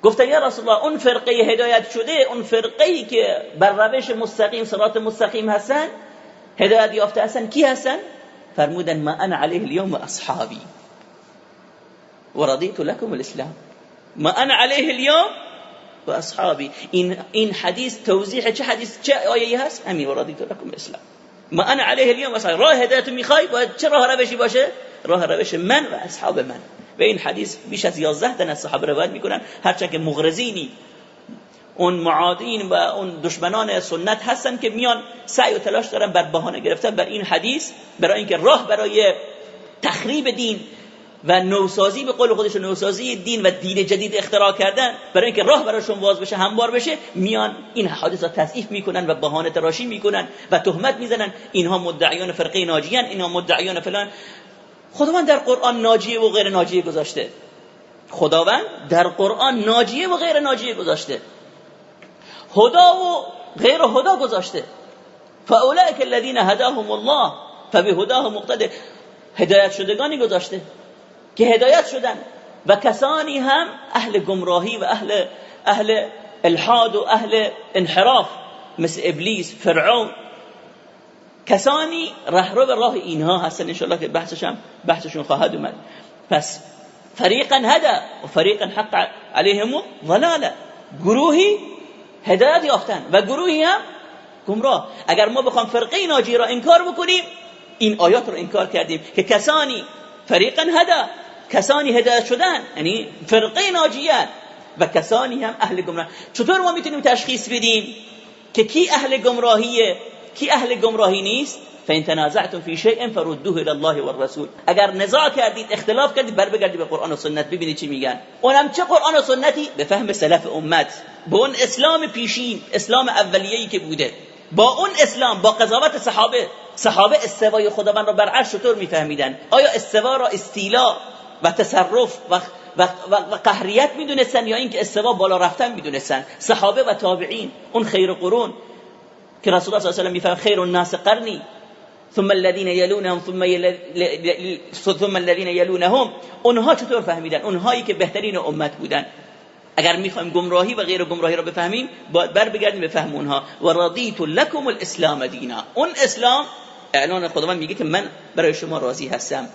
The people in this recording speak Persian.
گفتن یا رسول الله اون فرقه هدایت شده، اون فرقه‌ای که بر روش مستقیم صراط مستقیم هستن، هدایت یافته هستن، کی هستن؟ فرمودن ما انا علیه اليوم و اصحابی و رضیت لكم الاسلام. ما انا علیه اليوم و اصحابی. این حدیث توضیح چه حدیث، چه آیه‌ای هست؟ همین و رضیت لكم الاسلام. ما انا علیه اليوم و اصحابی. راه هدایت میخوای باید چه راه روشی باشه؟ راه روش من و اصحاب من. و این حدیث بیش از 11 تن از صحابه روایت میکنن، هرچند که مغرضینی اون معادین و اون دشمنان سنت هستن که میان سعی و تلاش دارن بر بهانه گرفتن بر این حدیث، برای اینکه راه برای تخریب دین و نوسازی، به قول خودش نوسازی دین و دین جدید اختراع کردن، برای اینکه راه براشون باز بشه، هموار بشه، میان این حدیث را تضعیف میکنن و بهانه تراشی میکنن و تهمت میزنن اینها مدعیان فرقه ناجیان، اینها مدعیان فلان. خداوند در قرآن ناجیه و غیر ناجیه گذاشته. خداوند در قرآن ناجیه و غیر ناجیه گذاشته، هدا و غیر هدا گذاشته. فاولئک الذین هداهم الله فبهداه مقتدی. هدایت شدگانی گذاشته که هدایت شدن و کسانی هم اهل گمراهی و اهل الحاد و اهل انحراف مثل ابلیس، فرعون، کسانی رهرو به راه اینها هستن. انشاءالله که بحثشون خواهد اومد. پس فریقا هدا و فریقا حق علیهم ضلاله، گروهی هدایت یافتن و گروهی هم گمراه. اگر ما بخوام فرقه ناجی را انکار بکنیم، این آیات رو انکار کردیم که کسانی فریقا هدا، کسانی هدایت شدن، یعنی فرقه ناجیه، و کسانی هم اهل گمراه. چطور ما میتونیم تشخیص بدیم که کی اهل گمراهیه، کی اهل گمراهی نیست؟ فان تنازعتم فی شیء فردوه الی الله والرسول. اگر نزاع کردید، اختلاف کردید، بر بگردید به قرآن و سنت، ببینید چی میگن. اونم چه قرآن و سنتی؟ به فهم سلف امت، با اون اسلام پیشین، اسلام اولیه‌ای که بوده، با اون اسلام، با قضاوت صحابه استوای خداوند را بر عرش چطور میفهمیدن؟ آیا استوا را استیلا و تصرف و قهریت میدونستن، یا اینکه استوا بالا رفتن میدونستن؟ صحابه و تابعین، اون خیر قرون که رسول الله صلی الله علیه و آله میفهم خیر الناس قرنی ثم الذين يلونهم ثم الذين يلونهم، اونها چطور فهمیدن؟ اونهایی که بهترین امت بودن. اگر میخوایم گمراهی و غیر گمراهی را بفهمیم، باید بر بگردیم به فهم اونها. و رضیت لكم الاسلام دینا. اون اسلام، اعلان خداوند میگه که من برای شما راضی هستم.